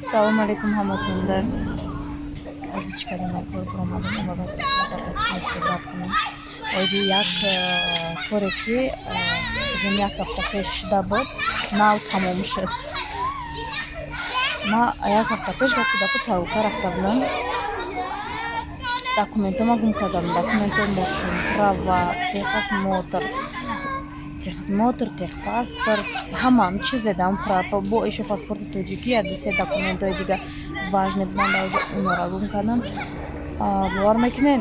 Салом алейкум ҳаматонда. Озичка демай кор омадам омадачи суҳбат кунам. Оиди як коре ки як ҳафта пеш шуда буд нав тамом шуд. Ма як ҳафта пеш вақти дафъа тавка рафта будам. Документома гум кардам. Документом мошин, права, техосмотр, техпаспорт, ҳамаам чизе дам права. Бо ишо паспорти тоҷикӣ, ади документҳои дига важне буданд, онҳоро гум кардам. Бовар мекунед,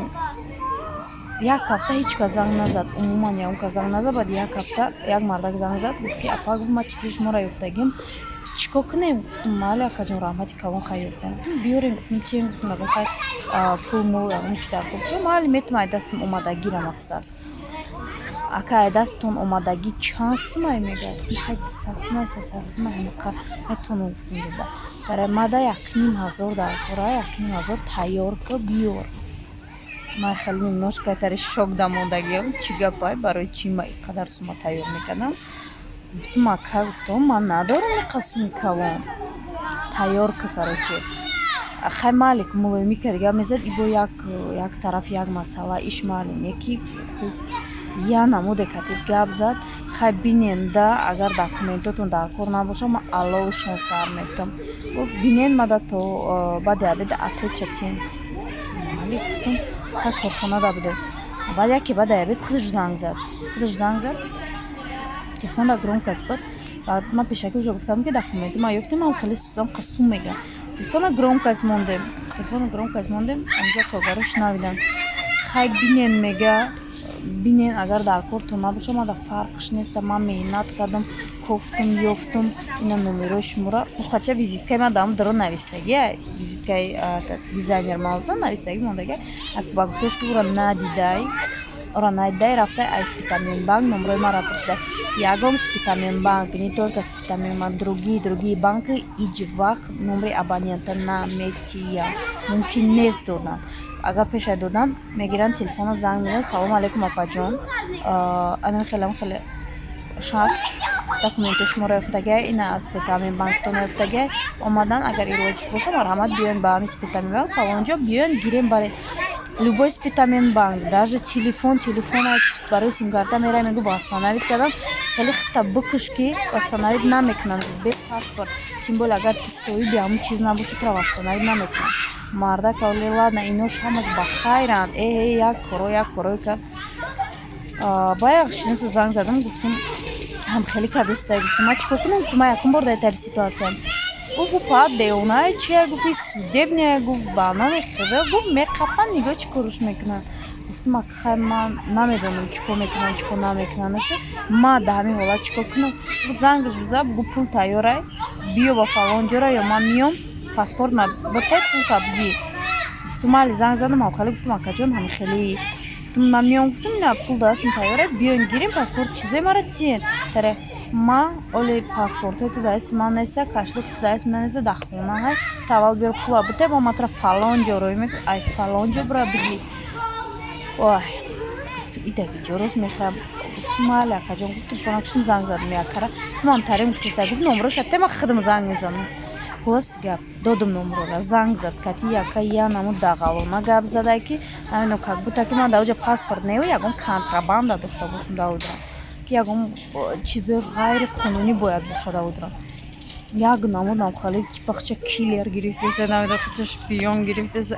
як ҳафта ҳеҷ кас занг назад. Умуман ягон кас занг назад. Баъди як ҳафта як мардак занг зад, гуфт ки апа, гуфт ма чизи шуморо ёфтагим. Чикор кунем? Гуфтам майли акаҷон, раҳмати калон хай ёфтем. Биёрем, гуфтем чием? Гуфтам агар хай пул мул ягон чи дар пул шо майли метавонай дастам омадагира мақсад. Ака ай дасттон омадагӣ чанд симай мегӯяд? Хай 200 симай, 300 симай ҳамақа метавонам гуфтам дода. Дар мада 1500 дар пора 1500 тайёр ка биёр. Ман хеле немножко тари шок дам мондагиам. Чӣ гапай? Барои чӣ ма ин қадар сума тайёр мекардам? Гуфтам ака, гуфтам ман надорам иқа суми калон. Тайёр ка короче. Хай майли ки мулоимӣ кард гап мезад, ибо як тараф як масъала иш майли не ки я намуде катиб гап зад. Хай бинен да, агар документотон дар кор набоша, ман аловшон сар метам. Гуфт бинен мада то баъди обед ответчатин. Майли гуфтам хай корхона да буде. Баъд яке баъди обед худаш занг зад. Телефонда громкост буд. Баъд ман пешакӣ уже гуфтам ки документи ман ёфтем, ман хеле судам қасум мегӯям. Телефона громкост мондем. Онҷо коргаро шунавидам. Хай бинен мега, бинен агар дар кор то набоша, мада фарқш неста. Ман меҳнат кардам, кофтам, ёфтам ина номерои шумора. Хотя визиткаи ман дарам дро навистагӣ, визиткаи дизайнер мавзӯ навистагӣ мондагӣ. Ба гуфташ ки ора надидай, рафтай ай Спитаминбанк номерои маро пурсида. Ягон Спитаминбанк, не только Спитаминбанк, другие банки ҳеҷ вақт номери абонента наметиҳанд. Мумкин нест додан. Агар пешай додан, мегиранд телефона занг мезананд. Салом алейкум апаҷон. Ана хеле шахс документи шуморо ёфтагай, ина Спитаминбанктон ёфтагай. Омадан агар илоҷиш боша, марҳамат биёен ба ҳамин Спитаминбанк фалонҷо биёен гирем баред. Любой Спитаминбанк, даже телефон барои симкарта мерай мегӯ восстановид кардан. Хеле хита бикуш ки восстановид намекунанд бе паспорт. Тим более агар ти соҳиби ҳамун чиз набоши туро восстановид намекунанд. Мардак авле ладна инош ҳамаш ба хайранд. Як корой кард. Ба як шиноса занг задам, гуфтам ҳам хеле кадистай. Гуфтам ма чикор кунам? Гуфтам ма якум бор дар тари ситуатсиям. Гуфт па деонай чия? Гуфти судебния? Гуфт ба намехӯбе? Гуфт меқапан нигоҳ чӣ коруш мекунанд. Гуфтам хай ман намедонам чӣ кор мекунанд, чӣ кор намекунанд. Ма дар ҳамин ҳолат чӣ кор кунам? Гуфт зангаш биза, гуфт пул тайёрай, биё ба фалон ҷора ё ман миём, паспорт ма биртай, пулта бигир. Гуфтам майли, занг задам авхалӣ. Гуфтам акаҷон ҳами хеле. Гуфтам ман миём. Гуфтам ина пул дастам тайёрай, биёин гирем паспорт чизои мара циен. Таре ма оли паспортето дасти ман неста, кашлуки дасти ман неста, дар хона ҳай тавал биёр пула биртай, ба матра фалон ҷо рой мекунад. Ай фалон ҷо бира бигир. Ой, гуфтам идаги ҷорост мехоҳам. Гуфтам майли акаҷон. Гуфтам фонакшин занг задам якара. Ман тарем гуфтаса. Гуфт номероша те ма хидам занг мезанам. Хулос гап додам номерора, занг зад кати яка я намуд дағалона гап задай ки намедонам как бута ки ман дар оҷа паспорт нева ягон контрабанда дошта бошам дар оҷа ки ягон чизои ғайриқонунӣ бояд боша дар оҷа. Як намудам хали бахча киллер гирифтеса, намедонам бахча шпиён гирифтеса.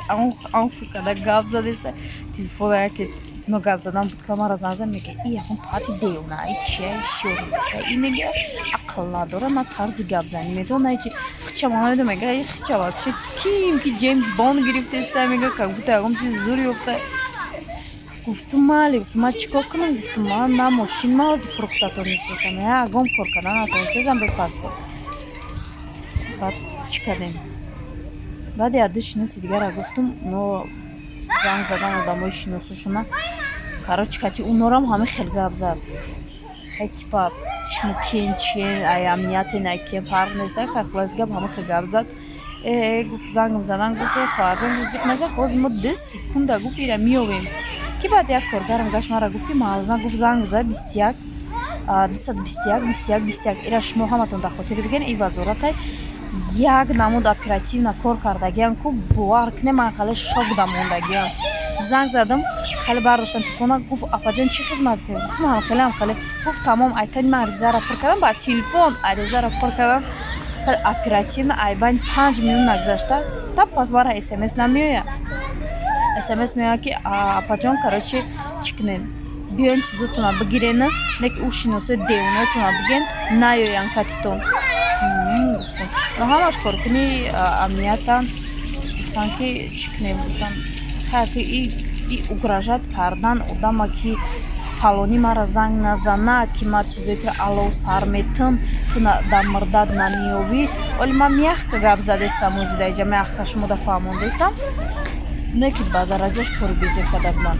Анфу када гап задеста. Телефона яке но гап задан буд ка мара занг зад мега и ягон пати деонай чия шӯриста. И мега ақл надора, на тарзи гап занӣ метавонад чи хича манавида мега хича вообще ким ки Джеймс Бонд гирифтеста мега как будто ягон чиз зур ёфта. Гуфтам майли, гуфтам ман чикор кунам? Гуфтам ман на мошин мағози фурӯхтатон мешиносам, ягон кор кардан натонистам бе паспорт. Баъд чӣ кардем? Баъди ади шиноси дигара гуфтам, но занг задан одамои шиносушона. Короче кати унорам ҳама хел гап зад. Хай типа чмукин чиен ай амнияте найкен фарқ нест. Хай хулоси гап ҳама хел гап зад. Гуфт зангам задан, гуфт хоҳарҷон зиқ наша, ҳозир мо 10 секунда гуфт ира миёвем. Ки баъд як коргарам гашт мара гуфт ки маълуза, гуфт занг биза 21 221 ира шумо ҳаматон дар хотири бигирен, ин вазоратай як намуд оперативна кор кардагиям ку бовар кунем ман хеле шокда мондагиям. занг задам хеле бардоштам телефона гуфт апаҷон чӣ хизмат кунед? гуфтам ҳам хеле гуфт тамом айтани ман аризаро пур кардам ба телефон аризаро пур кардам хеле оперативна айбайн 5 минут нагузашта та пас мара смс намеояд смс меояд ки апаҷон короче чӣ кунем биён чизотона бигирена неки ӯ шиносои девонаатона биген наёян катитон гуфтам ҳамаш коркуни амниятан гуфтан ки чӣ кунем гуфтам хайки и угрожат кардан одама ки фалони мара занг назана ки ман чизоитро алов сар метам ту дар мурдат намеёвӣ оли ман мягка гап задестам озидаиҷа мягка шумода фаҳмондестам не ки ба дараҷаш кори безе кардагман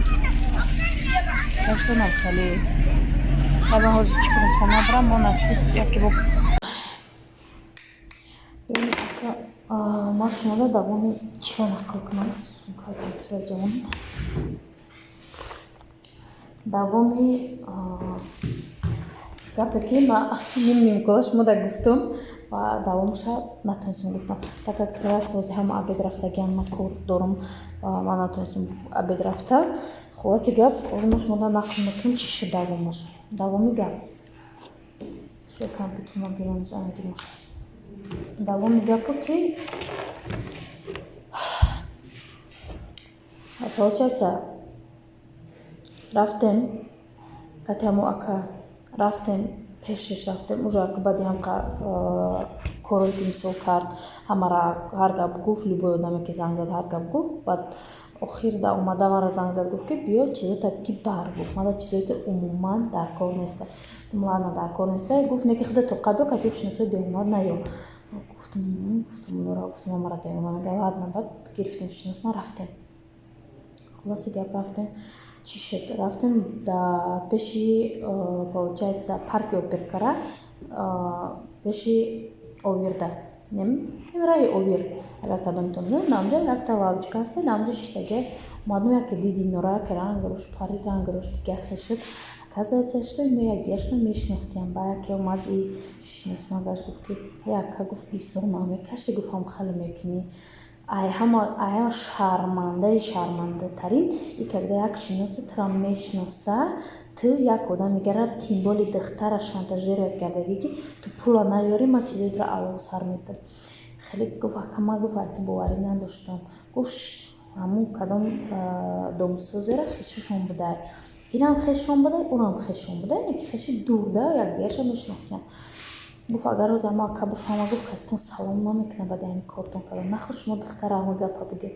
даштонам хеле ҳама ҳозир чӣ кунам хона барам мо насиб яке бо ман шумода давоми чиро нақл кунам сумкаи компютера ҷавон давоми гапе ки ман нимнимкола шумода гуфтам ва давомаша натонистам гуфтам так як класс ҳозир ҳама обед рафтагиам ман кор дорам ман натонистам обед рафта хулоси гап ҳозир ман шумода нақл мекунам чӣ шуд давомаш давоми гап шои компютер гирам давоми гапо ки получается рафтем катямо ака рафтем пешаш рафтем уже ака баъди ҳамқа корое ки мисол кард ҳамара ҳар гап гуфт любой одаме ки занг зад ҳар гап гуфт баъд охирда омада мара занг зад гуфт ки биё чизота ки баргуф мада чизоите умуман дар кор неста ладна дар кор неста гуфт неки худато қабиё кати ӯ шиносои девонат наё гуфтам нора гуфтам мара девона мега ладна баъд гирифтем шиносма рафтем хулоси гап рафтем чӣ шуд рафтем да пеши получается парки оперкара пеши овирда раи овир агар кадомтон намҷа якта лавҷка ҳаста намҷа шиштаге омадам яке диди нора яке рангрош пари рангрош дига хешуд оказывается что ино якдиашро мешинохтиям ба яке омад и шиносмагаш гуфт ки яка гуфт изона мекаши гуфт ҳам хеле мекунӣ ай шармандаи шармандатарин и когда як шиносатро мешиноса ту як одам мегара тим боли духтара шантажирует кардагӣ ки ту пула наёрӣ ман чизоитро алов сар метам хеле гуфт акама гуфт айту боварӣ надоштам гуфт ҳамун кадом домсозеро хешашон будай инам хешон будай унам хешон будай неки хеши дурда якдигаша мешинохтиям гуфт агар ҳозир ма ака бифаҳма гуфт катон салом намекунам баъди ҳамин кортон кардам нахӯ шумо духтара ҳама гапа бигед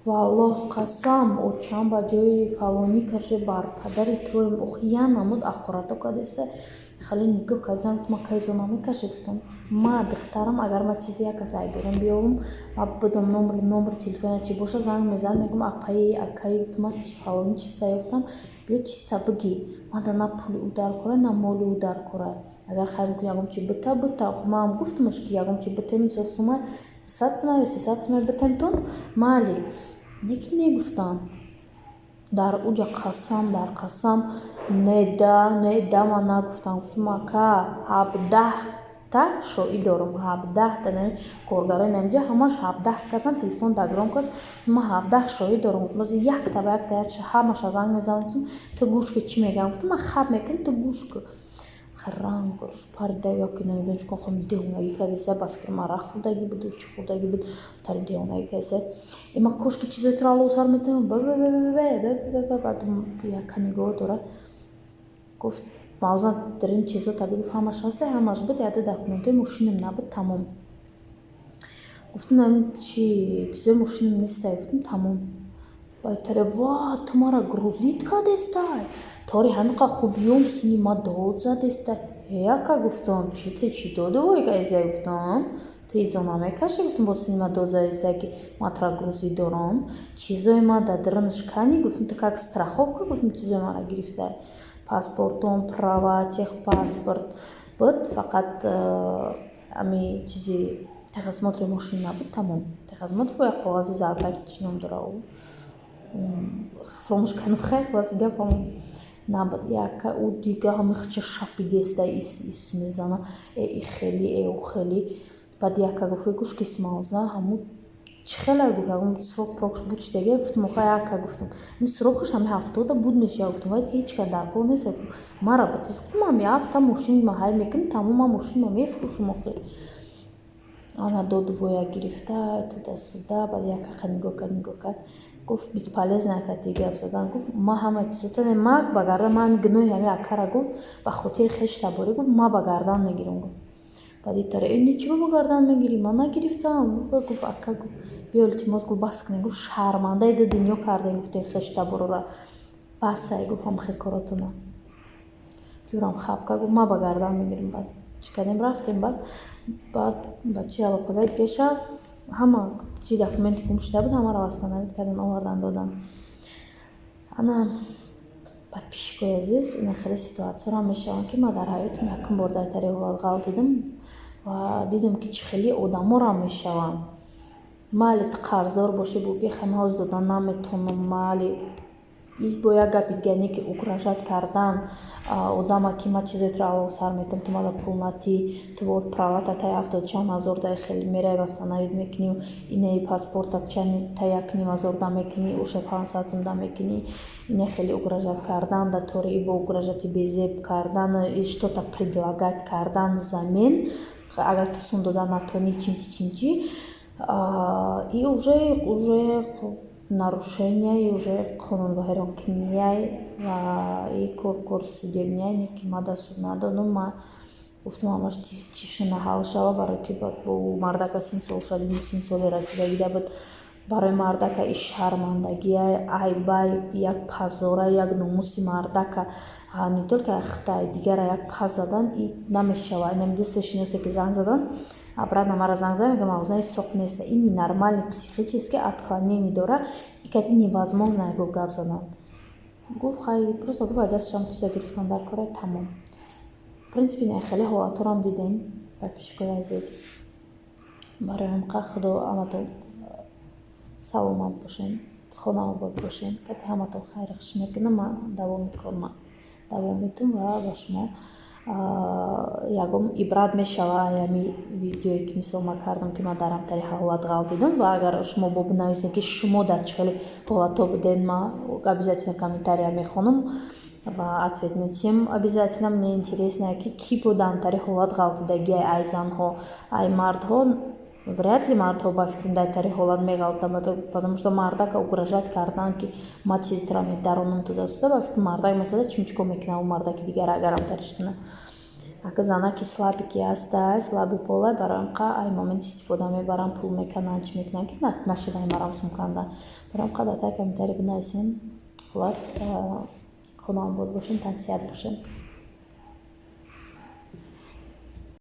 валлоҳ қасам очам ба ҷои фалонӣ каши бар падари твоим ох я намуд ақорато кадеста хеле нигоҳ кардам гуфт ма кайзона мекаши гуфтам ма духтарам агар ма чизи якас айберам биёвам ма будам номери телефона чи боша занг мезанам мегӯям апаи акаи гуфт ма фалонӣ чиста ёфтам биё чиста бигӣ мада на пули ӯ дар кора на моли ӯ дар кора агар хайр мекунӣ ягон чи бита маам гуфтамаш ки ягон чи битем мисол сума 100 сума ё 300 сума битемтон майли неки негуфтан дар уҷа қасам дар қасам неда ман нагуфтам гуфтам ака 17 шоҳид дорам 17 коргарои намҷа ҳамаш 17 касан телефон дагром кас ма 17 шоҳид дорам боз якта ба якта ҳамаша занг мезанам гуфтам ту гӯш ку чӣ мегам гуфтам ма хаб мекунам ту гӯш ку рангош парида яке намедонам чӣ конам девонагӣ кардеса ба фикри мара хӯрдагӣ буд чӣ хӯрдагӣ буд тари девонагӣ кардеса ма кошки чизоитро алов сар метавам яка нигоҳ дора гуфт маъза дарин чизота гуфт ҳамаш ҳаста ҳамаш буд яда документои мошинам набуд тамом гуфтам чи чизои мошинам нестай гуфтам тамом байтаре ва ту мара грузит кардестай тори ҳамиқа хубиём сини ма дод задестай яка гуфтам чи додувой кайза гуфтам ту изона мекаши гуфтам бо сини ма дод задестай ки ма тра грузит дорам чизои ма да дрншкани гуфтам tu как страховка гуфтам чизои мара гирифтай паспортом права техпаспорт буд фақат ами чизи техосмотри мошин набуд тамом техосмотр бо як коғази зардаки чӣ ном дора фромӯш кардам хай хулоси гапам набуд яка ӯ дига ҳамихча шапидестай ис мезана хели ӯ хели баъд яка гуфт гӯшки смаузна ҳамун чихела гуфт ягон сурох прокш будштеге гуфтум оха яка гуфтум ин сурохаш ҳами 70 буд мешава гуфтум вай ки ҳеч кар дар кор нест мара батиш гуфтум ҳами 7 мошин ма ҳай мекунем тамом ма мошин ма мефурӯшум охир ана доду воя гирифта туда-сюда баъд яка нигоҳ кард гуфт бесполезно кати гап задан гуфт ма ҳама кисотане ма ба гардан ма ҳами гуноҳи ҳами акара гуфт ба хотири хеш таборӣ гуфт ма ба гардан мегирам гуфт баъд итара чиро ба гардан мегирӣ ман нагирифтам гуфт ака гуфт биё илтимос гуфт бас кунед гуфт шармандаи ду дунё кардем гуфт хеш таборора басай гуфт ҳамахи коротона гӯрам хапка гуфт ма ба гардан мегирам баъд чӣ кардем рафтем баъд ба чи алапагай дига шаб ҳама чи документи гум шуда буд ҳамаро вастанавид кардан овардан додан ана подписчикои азиз ина хеле ситуатсияро мешаванд ки ма дар ҳаётам якум бор дар тари ҳолат ғалт дидам ва дидам ки чӣ хеле одаморо мешаванд майли қарздор бошӣ буки хамаоз додан наметонам майли бо як гапи дига не ки угрожат кардан одама ки ма чизетро алло сар метам ту мада пул натӣ ту вот правата тай 70 чанд ҳазор дай хеле мерай вастанавид мекунӣ инаи паспорта чани тай 1500 да мекунӣ уша 500 да мекунӣ ина хеле угрожат кардан да тори бо угрожати безеб кардан что-то предлагать кардан взамен агар ки сум дода натонӣ чимчи и уже нарушение уже қонунвайронкунияй ва и кор судебняй ки ма да суд надодум ма гуфтум ҳамаш тишина ҳал шава барои ки бо мардака син сол шадим син соли расидагида буд барои мардака и шармандагия айбай як пазора як номуси мардака не только хтай дигара як паз задан и намешава инам дисташиносе ки занг задан обратно мара занг зада мегӯям ознаи соқ нест ин нормальный психически отклонение дора и кати невозможно его гап задан гуфт хай просто гуфт дасташам писа гирифтан дар кора тамом в принципе ин хеле ҳолаторам дидем подписчикои азиз барои ҳамқа худо ҳаматон саломат бошен хонаобод бошен кати ҳаматон хайр хиш мекунам ман давом метум ва ба шумо ягон ибрат мешава ами видеое ки мисол ма кардам ки ма дар ҳамтари ҳолат ғалт дидам ва агар шумо бинависед ки шумо дар чӣ хеле ҳолато будед ма обязательно комментария мехонам ва ответ медиҳем обязательно мне интересно ки бо дар ҳамтари ҳолат ғалт дидагия ай занҳо ай мардҳо вряд ли мардҳо ба фикрам дар тари ҳолат меғалтам потому что мардака угрожат кардан ки ма чизитра медаронам туда-сюда ба фикрам мардак мехода чимчико мекунам у мардаки дигар агарам тариш кунам ака занаки слабики ҳастай слаби полай барои ҳамқа ай момент истифода мебарам пул мекунам чӣ мекунам ки нашудай марам сум кандан барои ҳамқа дар тай комментарий бинависем хулас хонаобод бошем тансият бошем